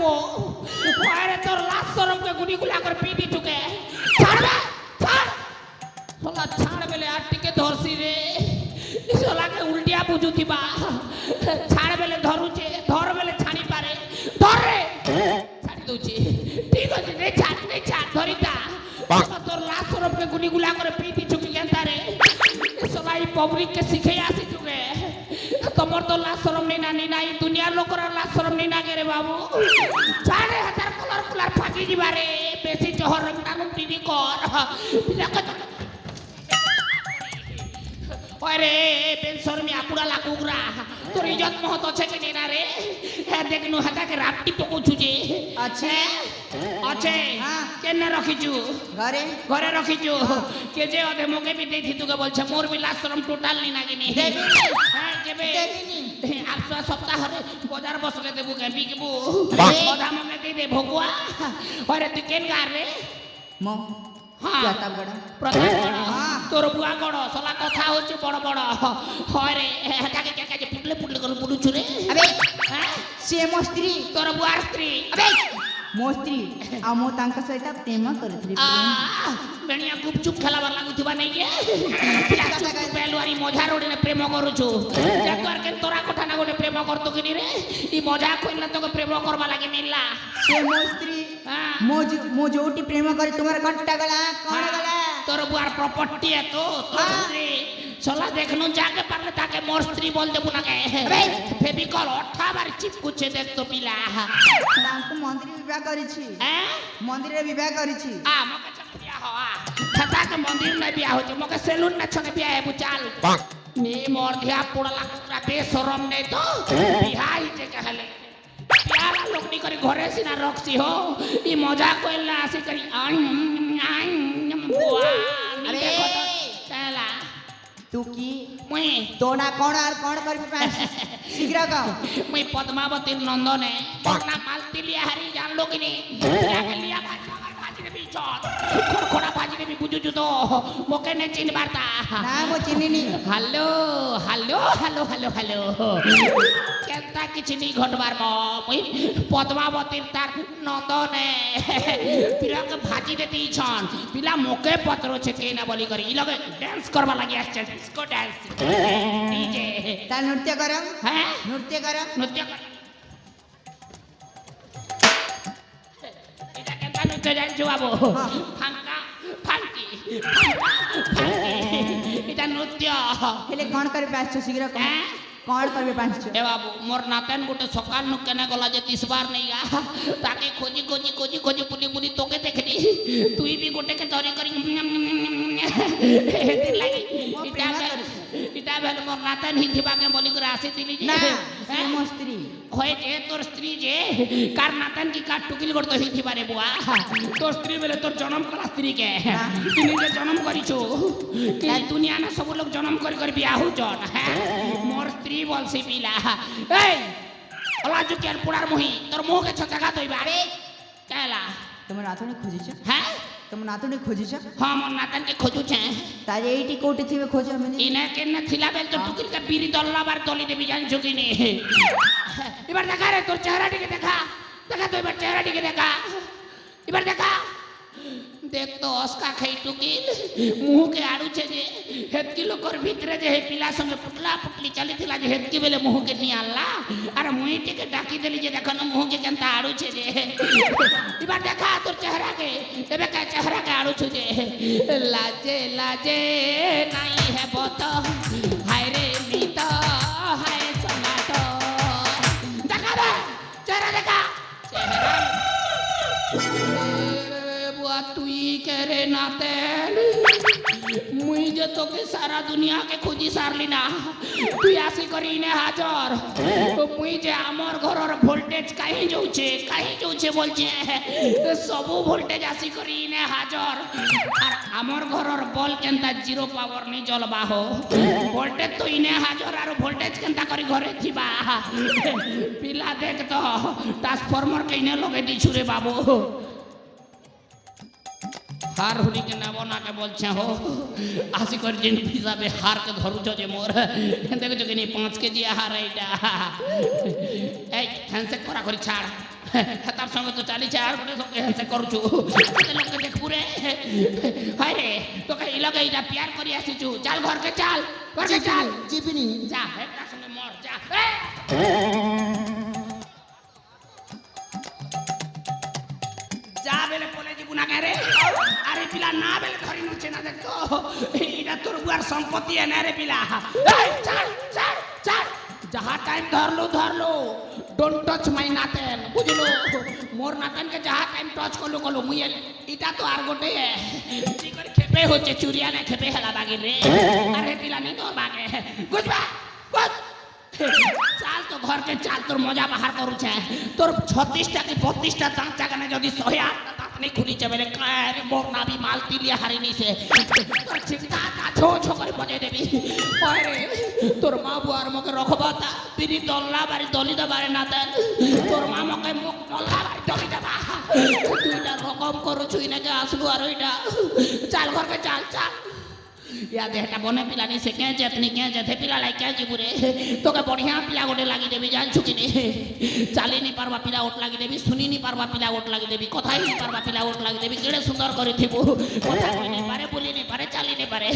পো আরে তোর লাশ শরমকে গুলি গুলা করে পিটি চুকে ছাড়বে ছাড় শালা ছাড় বেলে আর টিকে ধরছি রে শালাকে উল্টিয়া বুঝুতিবা ছাড় বেলে ধরুছে ধর বেলে ছাড়ি পারে ধর রে ছাড়ি দউছি ঠিক আছে রে ছাড় ধরিতা তোর লাশ শরমকে গুলি গুলা করে পিটি চুকি কেনতা রে শালা এই পাবলিক কে শিখাই আসি চুকে তোমার তো লাশ শরম নেই না এই দুনিয়ার লোকরা লাশ শরম নেই না রে বাবু ছাড়ে হাজার কলার কুলার ফাঁকি দিবারে বেশি জহর রংটানুম টিভি কর পিলাকে ওরে বেন শরমি আপুড়া লাকুগরা তোর ইজ্জত মহত আছে কি না রে হ্যাঁ দেখনু হাতাকে রাপটি পকুছু যে আছে আছে কেন রাখিছু ঘরে ঘরে রাখিছু কে যে অধে মোকে বি দেইছি তোকে বলছে মোর বি লাশ শরম টোটাল নি নাগিনি হ্যাঁ কেবে আপসা সপ্তাহরে বাজার বসলে দেবু কে বিকবু ওধা মকে দে ভগুয়া ওরে তুই কেন গার রে মো হ্যাঁ প্রতাপগড় তোর বুয়া গড় সলা কথা হচ্ছে বড় বড় হয় রে হেটাকে কে কে পুটলে পুটলে করে বুলুছু রে আবে হ্যাঁ সে মো স্ত্রী তোর বুয়ার স্ত্রী আবে মো স্ত্রী আর মো তাঙ্ক সহিত প্রেম করଥିଲି বেনিয়া গুপচুপ খেলাবার লাগুথিবা নাই কে বেলুয়ারি মজা রোডে প্রেম করুছু জাতর কে তোরা কথা না গোটে প্রেম করতো কিনি রে ই মজা কইলা তোকে প্রেম করবা লাগি মিললা সে মো স্ত্রী মো जोटी प्रेम करे तुम्हारा घंटा गला कौन गला তোর বুয়ার প্রপার্টি এত তোর স্ত্রী চলা দেখনু যাকে পারলে তাকে মোর স্ত্রী বল দেবু না কে ফেবিকল 18 বার চিপকুছে দেখ তো পিলা তাଙ୍କୁ মন্দিরে বিবাহ করিছি হ্যাঁ মন্দিরে বিবাহ করিছি মকে চক বিয়া হওয়া খাতাকে মন্দির না বিয়া হচ্ছে মকে সেলুন না ছকে বিয়া হেবু চাল নি মোর ধিয়া পোড়লা কুকরা বেশরম নেই তো বিয়া হিতে কহলে प्यारा लोकनी करी घरे सिना रखसी हो ई मजा कोइला आसी करी बुआ अरे चला तू की मुई तोना कोण आर कोण करबी पास शीघ्र कह मुई पद्मावती नंदने पटना मालती लिया हरी जान लो कि नहीं लिया भाजी रे बीचत खोड़ा भाजी रे भी बुझुछु तो मोके ने चिन बारता ना मो चिनिनी hello hello hello hello hello केनता किछि नी घटबार म मुई पद्मावतीर तार नंदने पिला के भाजी दे दीछन पिला मोके पत्रो छे के ना बोली करी इ लगे डांस करबा लागि आछे डिस्को डांस डीजे ता नृत्य करम हैं नृत्य करम नृत्य कर इटा केनता नृत्य जान छु बाबू फांका फांकी इटा नृत्य हेले कोण करबी पास शीघ्र कह कोण करबी पास ए बाबू मोर नातन गोटे सकाल नु केने गला जे 30 बार नहीं गा ताके खोजी खोजी खोजी खोजी पुली पुली तोके देखली तुई भी गोटे के तोरी करी हेती लागी इटा भेल मोर नातन ही थिबा के बोली कर आसी दिली ना मो स्त्री होय जे तोर स्त्री जे कार नातन की काट टुकिल गड़ तो ही थिबा रे बुआ तोर स्त्री बेले तोर जन्म कला स्त्री के तू जे जन्म करिछु कि दुनिया ना सब लोग जन्म कर बियाह हो जन मोर स्त्री बोलसी पिला ए ओला जुकियार पुडार मोही तोर मुंह के छका तोइबा रे कहला तुम नातुनी खोजिछ हैं तुम नातुनी खोजिछ हां मोर नातन के खोजु छे ताजे एटी कोटी थिबे खोज हम इने केने थिला बेल तो टुकिल के बीरी दल्ला बार तोली देबी जान छुकी नी इबार देखा रे तोर चेहरा टिके देखा देखा तो इबार चेहरा टिके देखा इबार देखा देख तो अस्का खई टुकिल मुंह के आड़ू छे जे हेतकी लोकर भीतरे जे हे पिला संगे पुटला पुटली चली थिला जे हेतकी बेले मुंह के नि आला अरे मुई टिके डाकी देली जे देखन मुंह के केनता आड़ू छे जे इबार देखा तोर चेहरा के एबे का चेहरा के आड़ू छे जे लाजे लाजे नहीं है बत हाय रे मीता हाय समातो देखा रे चेहरा देखा चेहरा तुई करे नाते मुई जे तो के सारा दुनिया के खोजी सारली ना तू आसी करी ने हाजर तो मुई जे हमर घरर वोल्टेज काहे जोचे बोल जे सब वोल्टेज आसी करी ने हाजर और हमर घरर बल केनता जीरो पावर नहीं जलबा हो वोल्टेज तो इने हाजर और वोल्टेज केनता करी घरे थिबा पिला देख तो ट्रांसफार्मर के इने लगे दी छुरे बाबू हार हुली के ना बना के बोलछे हो आसी कर जिन हिसाबे हार के धरुछो जे मोर देखो जो कि 5 केजी हार एटा ए हैंडसेक करा करी छाड़ তার সঙ্গে তো চালিছে আর গোটে সঙ্গে হেসে করছু কেতে লোককে দেখবু রে হায় রে তোকে এই লগে এইটা পিয়ার করি আসিছু চাল ঘরকে চাল ঘরকে চাল জিপিনি যা হেটার সঙ্গে মর যা যা বেলে পলে যাবু না রে আরে পিলা না বেলে ধরি নুছে না দেখতো এটা তোর বুয়ার সম্পত্তি এনে রে পিলা চাল চাল চাল যাহা টাইম ধরলো ডোন্ট টাচ মাই নাতেন বুঝলো মোর নাতেনকে যাহা টাইম টাচ করলো মুই এটা তো আর গোটে কি করে খেপে হচ্ছে চুরিয়া না খেপে হেলা বাগে রে আরে পিলা নি তো বাগে বুঝবা বুঝ চাল তো ঘরকে চাল তোর মজা বাহার করুছে তোর 36টা কি 32টা দাঁত জাগানে যদি 108টা দাঁত নেই খুলিছে বেলে কারে মোর নাবি মাল তিলিয়া হারি নিছে তোর চিন্তা ছো ছো করে বজে দেবি আরে তোর মা বুয়ার মুখে রখবাতা তিনি দল্লা বাড়ি দলি দেবারে না দেন তোর মা মুখে মুখ দল্লা বাড়ি দলি দেবা তুইটা রকম করুছুই নাকি আসলু আর ওইটা চাল ঘরকে চাল চাল या देहटा बने पिला नहीं से क्या जतनी क्या जथे पिला लाई क्या जीबुरे तो के बढ़िया पिला गोटे लगी देबी जान छुकी नहीं चाली नहीं पारबा पिला ओट लगी देबी सुनी नहीं पारबा पिला ओट लगी देबी कथा ही नहीं पारबा पिला ओट लगी देबी केड़े सुंदर करी थिबु कथा कहि नहीं पारे बोली नहीं पारे चाली नहीं पारे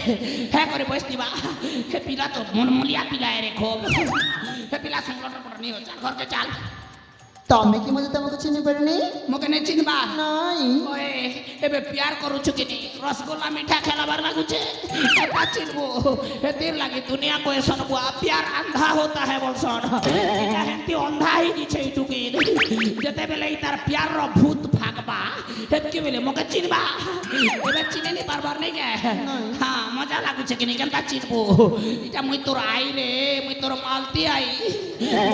है करे बसतीबा हे पिला तो मनमुलिया पिला रे खूब हे पिला संगठन पर नहीं हो चाल घर के चाल तमे कि मजे तमको चिनि परनी मके नहीं चिनबा नहीं ओए एबे प्यार करू छु कि नहीं रसगुल्ला मीठा खेलाबार लागू छे एटा चिनबो हे तीर लागी दुनिया को ऐसन बुआ प्यार अंधा होता है बोलसन एटा हेंती अंधा ही नी छे टुकी जते बेले तार प्यार रो भूत भागबा हेतके बेले मके चिनबा एबे चिने नहीं बार नहीं गए हां मजा लागू छे कि नहीं केनता चिनबो एटा मुई तोर आई रे मुई तोर मालती आई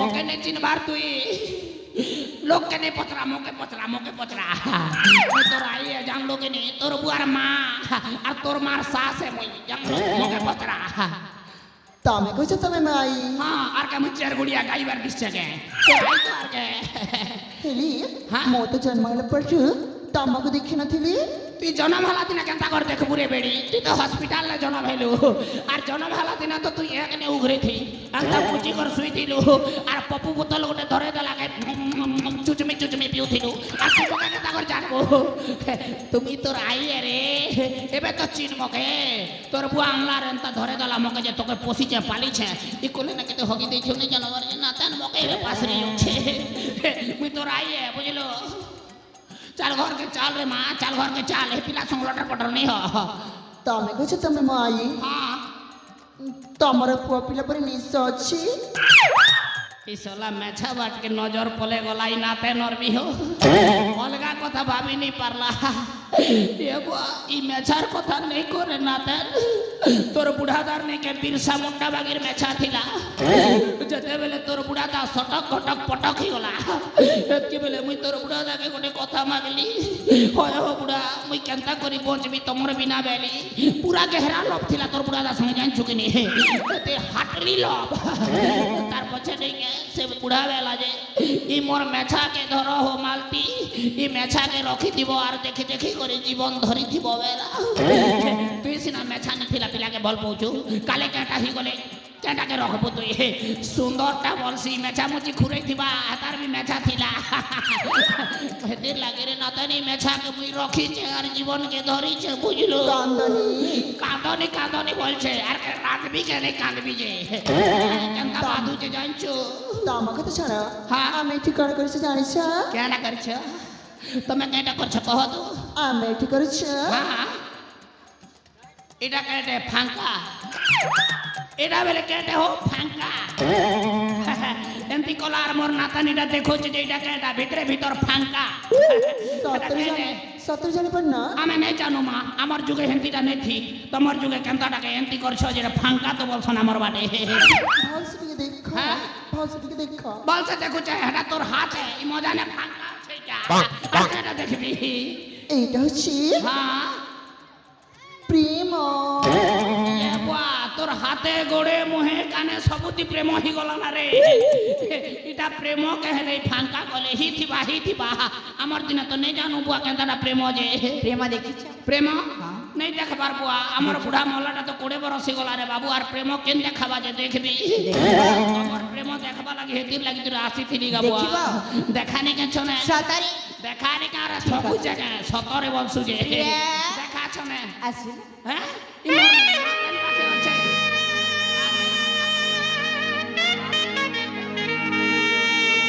मके नहीं चिनबार तुई लोग के नहीं पतरा मोके पतरा मैं तोर आई है जान लोगे नहीं तोर बुआर माँ और तोर मार सास है मुई जान लो मोके पतरा तमे कइछ तमे माई हाँ आर के मुझे चार गुड़िया गाई बार बिस्ते के तो आई तो आर के हेली हाँ? मो तो जन्मले पछु तमको देखि नथिली তুই জনম হলা দিনা কেনতা করে দেখবু রে বেড়ি তুই তো হসপিটালে জনম হইলু আর জনম হলা দিনা তো তুই এখানে উঘরে থি আন্তা পুচি কর শুই দিলু আর পপু বোতল গোটে ধরে দেলাকে চুচুমি পিউথিলু আর তুই তোকে কেনতা করে জানবো তুমি তোর আই রে এবে তো চিন মকে তোর বুয়া আনলার এনতা ধরে দেলা মকে যে তোকে পোষিছে পালিছে ই কোলে না কেতে হগি দেইছো নি জানোয়ার না তান মকে এবে পাসরি উঠছে মুই তোর আই বুঝলো चाल घर के चाल रे माँ चाल घर के चाल है पिला संग लटर पटर नहीं हो तमे कइछ तमे माई हाँ तमर पुआ पिला पर निस अछि इसला मेछा बाट के नजर पले गलाई नाते नरमी हो अलगा कथा भाभी नहीं पारला ये बुआ ई मेछार कथा नहीं करे नाते तोर बुढ़ादार ने के बिरसा मुंडा बागीर मेछा थिला जते बेले तोर बुढ़ादा सटक घटक पटक ही गला एतके बेले मुई तोर बुढ़ादा के गोटे कथा मागली होय हो बुढ़ा मुई केनता करी बचबी तमर बिना बेली पूरा गहरा लब थिला तोर बुढ़ादा संग जान चुकिनी ते हाटली लब तार पछे नहीं के से बुढ़ा बेला जे ई मोर मेछा के धरो हो मालती ई मेछा के रखी दिबो आर देखि देखि करे जीवन धरी थिबो बेला तुई सिना मेछा नि फिला पिला के भल पहुचू काले काटा ही गले केटा के रखबो तुई सुंदरटा बलसी मेछा मुची खुरै थिबा तार भी मेछा थिला हेतिर लागे रे नतनी मेछा के मुई रखी छे आर जीवन के धरी छे बुझलो कांदनी बोलछे आर कांदबी के नहीं कांदबी जे केनता बाधु जे जानछु तमको तो छाड़ा हाँ आमे ठिकाना करिछ जानिछ क्या ना करछ तमे केटा करछ कह तू आमे ठीक करिछ हाँ এটা কেটে ফাঙ্কা এটা বেলে কেটে হো ফাঙ্কা এমতি কলার মোর নাতানিটা দেখোছে যে এটা কেটা ভিতরে ভিতর ফাঙ্কা সত্তর জানি পার না আমি নাই জানো মা আমার যুগে হেন্তিটা নেই থি তোমার যুগে কেনতাটাকে এমতি করছো যে ফাঙ্কা তো বলছ না আমার বাটে ভালসে টিকে দেখো হ্যাঁ ভালসে টিকে দেখো বলছে দেখো চাই এটা তোর হাতে ই মজানে ফাঙ্কা আছে এটা দেখবি এইটা হচ্ছে হ্যাঁ প্রেম তোর হাতে গোড়ে মুহে কানে ସବୁତି ପ୍ରେମ ହେଇଗଲା ନା ରେ ଏଟା ପ୍ରେମ कहले फांका गले ही थिबा ଆମର ଦିନ ତ ନେଇ ଜାନୁ ବୁଆ କେନ୍ତାଟା ପ୍ରେମ ଯେ প্রেম দেখিছ ପ୍ରେମ हाँ नहीं देखबार बुआ हमर बुढ़ा मोहल्लाटा तो 20 बरस गला रे बाबू आर प्रेम केन देखाबा जे देखबी हमर प्रेम देखबा लागि हेतिर लागि तोरा आसीथिली गा बुआ देखिबा देखाने के छने सतारी देखाने का रे सबु जगह सतरे बंसु जे देखा छने আসি हैं इमर केन पाखे আছে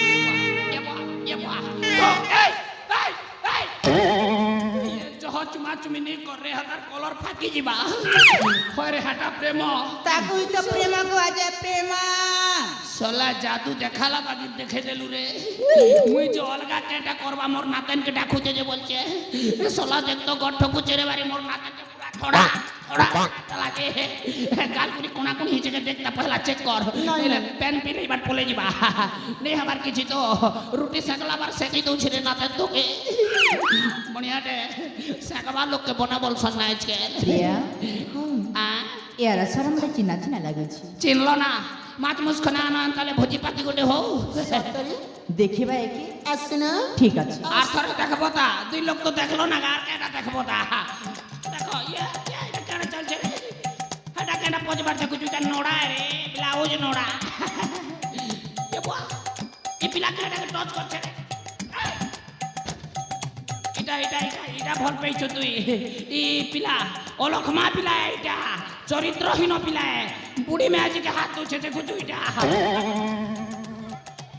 ये बुआ तो ये जह चुमा चुमी नहीं कर रे हतार कलर फाटी जीवा होय रे हटा प्रेम তাকু তো প্রেম কো আজে প্রেম सोला जादू देखाला बाकी देखे देलु रे मुई जो अलगा केटा करबा मोर नातन के डाकुचे जे बोलछे सोला देख तो गठ ठकुचे रे बारी मोर नातन के पूरा थोड़ा थोड़ा चला के गाल कुनी कोना कोनी हिचे के देखता पहला चेक कर ले पेन पी नहीं बात बोले जीवा नहीं हमार किछि तो रोटी सेकला बार सेकी दउ छिरे नातन तो के बढ़िया दे सेकबा लोग के बना बोल सनाइच के প্রিয়া आ ইয়ারা সরমরে চিনা চিনা লাগুছি चिनलो ना माछ मुछ खना ना ताले भोजी पाती गोटे हो দেখিবা একে আসছে না ঠিক আছে আর থরে দেখবো তা দুই লোক তো দেখলো না আর কেটা দেখবো তা দেখো এটা কেন চলছে রে এটা কেন পজবার দেখো তুই নোড়া রে ব্লাউজ নোড়া এ বুয়া এই পিলা কেটাকে টচ করছে রে এটা ভল পেয়েছ তুই ই পিলা অলক্ষমা পিলা এটা চরিত্রহীন পিলা বুড়ি মেয়াজিকে হাত দুছে দেখো তুই এটা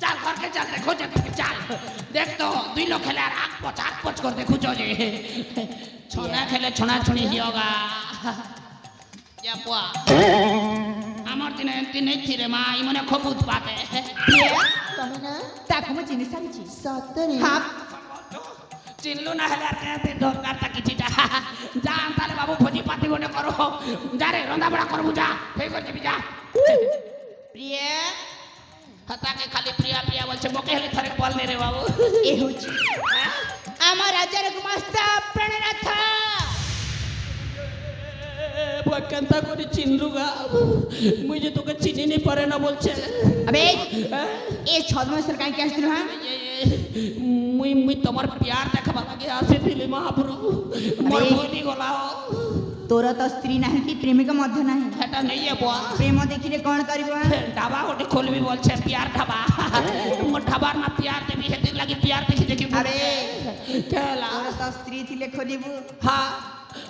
চাল ঘরকে চাল দেখো যে তোকে চাল দেখ তো দুই লোক খেলে আর আগ পচ করে দেখুছ যে ছনা খেলে ছনা ছুনি হিয়গা যা পুয়া আমার দিনে এমতি নেই রে মা ই মনে খুব উৎপাতে তবে না তাকু মে চিনি সারিছি সতরে হাপ চিনলু না হলে আর কেতে দরকার তা কিছুটা যা তাহলে বাবু ভোজি পাতি গোটে করো যা রে রন্ধা বড়া করবু যা ঠিক করে দিবি যা প্রিয়া হতাকে খালি প্রিয়া প্রিয়া বলছে বকে হেলে থরে বল নে রে বাবু এ হচ্ছে আমার রাজার গুমাস্ত প্রাণনাথ বুয়া কেনতা করে চিনলু গা মুই যে তোকে চিনি নি পারে না বলছে আবে এ ছদমসর কাই কে আসছিল হ্যাঁ মুই তোমার প্যার দেখাবা লাগে আসিলি মহাপ্রভু মোর ভুলি গলা তোর তো স্ত্রী নাহি কি প্রেমিকা মধ্য নাহি এটা নেই বুয়া প্রেম দেখিলে কোন করিব ढाबा गोटे खोलबी बोलछे प्यार ढाबा मोर ढाबा ना प्यार देबी हेति लागि प्यार देखि देखि अरे केला তোর তো স্ত্রী থিলে খোলিবু हां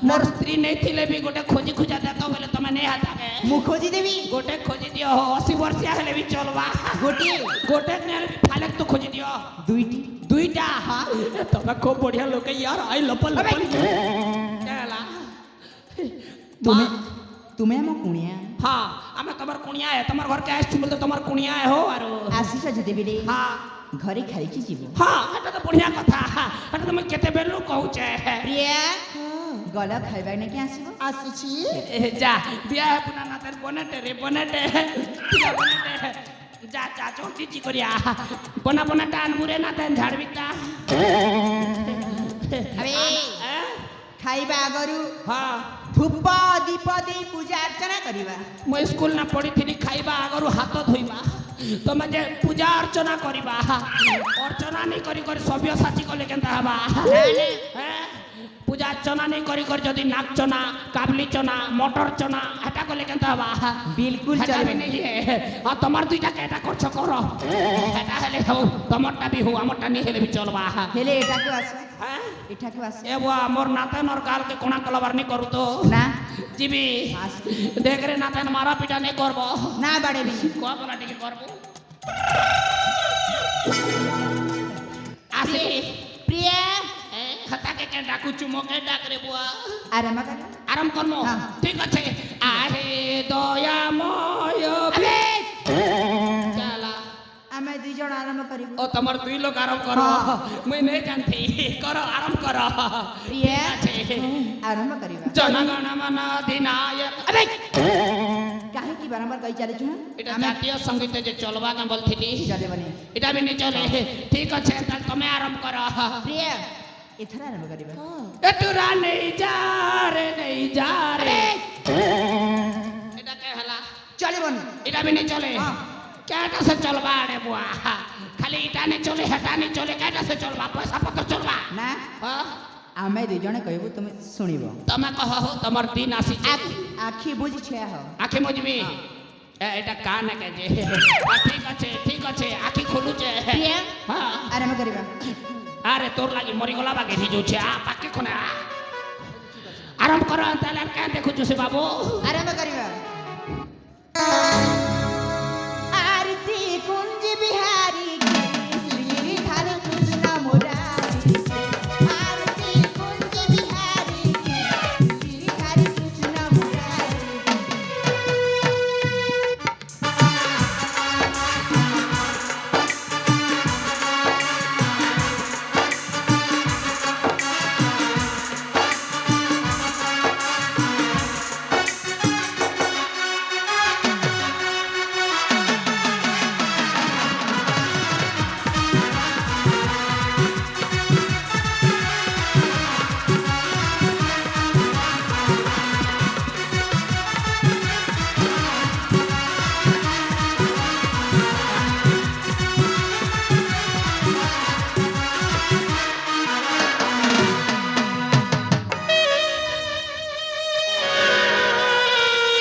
मोर स्त्री नहीं थिले भी गोटे खोजी खुजा देतो बोले तमे नहीं हाता के मु खोजी देबी गोटे खोजी दियो हो 80 वर्षिया हेले भी चलबा गोटी गोटे ने फालक तो खोजी दियो দুইটি दुईटा हां तमे खूब बढ़िया लोग यार आई लपल लपल केला তুমি তুমি আমো কুনিয়া हाँ आमे तमर कुनिया है तमर घर के आइस बोलते तमर कुनिया है हो आरो আসিছ যদি বিলে हाँ ঘরে খাইছি জীব हाँ এটা তো बढ़िया কথা এটা তুমি কেতে বেলু কହୁছে প্রিয়া গলা খাইবা নাকি আসিব আসিছি যা বিয়া পুনা না তার বনেটে রে বনেটে বনেটে যা যা চলতি জি করিয়া বনা বনাটা আনবুরে না তান ঝাড়বিটা আবে খাইবা আগরু हाँ ধূপ দীপ দেই পূজা অর্চনা করিবা ମୁଁ ସ୍କୁଲ ନା ପଢିଥିଲି ଖାଇବା ଆଗରୁ ହାତ ଧୋଇବା ତମେ ଯେ ପୂଜା ଅର୍ଚ୍ଚନା କରିବା ଅର୍ଚ୍ଚନା ନେଇ କରି କରି ସଭ୍ୟ ସାଚି କଲେ କେନ୍ତା ହେବା ପୂଜା ଅର୍ଚ୍ଚନା ନେଇ କରି କରି ଯଦି ନାକ ଚନା କାବଲି ଚନା ମଟର ଚନା ହେଟା କଲେ କେନ୍ତା ହେବା বিলকুল ହେଟା ବି চলবে ନେଇ ଆଉ ତମର ଦୁଇଟା କେଟା କରୁଛ କର ହେଟା ହେଲେ ହଉ ତମରଟା ବି ହଉ ଆମରଟା ନେଇ ହେଲେ ବି ଚଲବା হেলে এটাকে আসো হ্যাঁ এটাকে আসো ए बुआ मोर नातन और गाल के कोना कलबार नहीं करू तो না जीबी देख रे नातन मारा पीटा नहीं करबो না বাড়েবি को बोला टिके करबो आसे প্রিয়া ए हता के डाकू चुमो के डाक रे बुआ আরাম কর आराम करमो हाँ। ठीक আছে आहे दयामय আবে चला আমি দুইজন আরাম করিব ओ तमर दुई लोग आराम करो हाँ। मैं नहीं जानती करो आराम करो প্রিয়া ठीक আছে আরাম করিবা जनगण मन अधिनायक আবে কাহে কি বারবার কই চালিছু এটা জাতীয় সঙ্গীত যে চলবা না বলছিলি চলে বনে এটা भी नहीं चले ठीक আছে তাহলে তুমি আরাম করো প্রিয়া এথর আরাম করিবা এটুরা নেই যা রে এটা কে হলা চলে বনে এটা भी नहीं चले हाँ। কেটা সে চলবা রে বুয়া খালি এটা नहीं चले হেটা नहीं चले কেটা সে চলবা পয়সা পত্র চলবা না হ্যাঁ ଆମେ ଦୁଇ ଜଣ କହିବୁ ତୁମେ ଶୁଣିବ। ତମେ କହ ହୋ ତମର ଦିନ ଆସିଛି। ଆଖି ବୁଝି ଛିଆ ହ। ଆଖି ମୁଜିବି এটা কান কেজে ঠিক আছে আখি খুলুছে প্রিয়া হ্যাঁ আরম্ভ କରିବା। আরে তোর লাগি মরি গলা বাগে যাচ্ছে পাকে কোনে আরম্ভ কর তাহলে আর কেন দেখুଛୁ ସେ ବାବୁ ଆରମ୍ଭ କରିବା।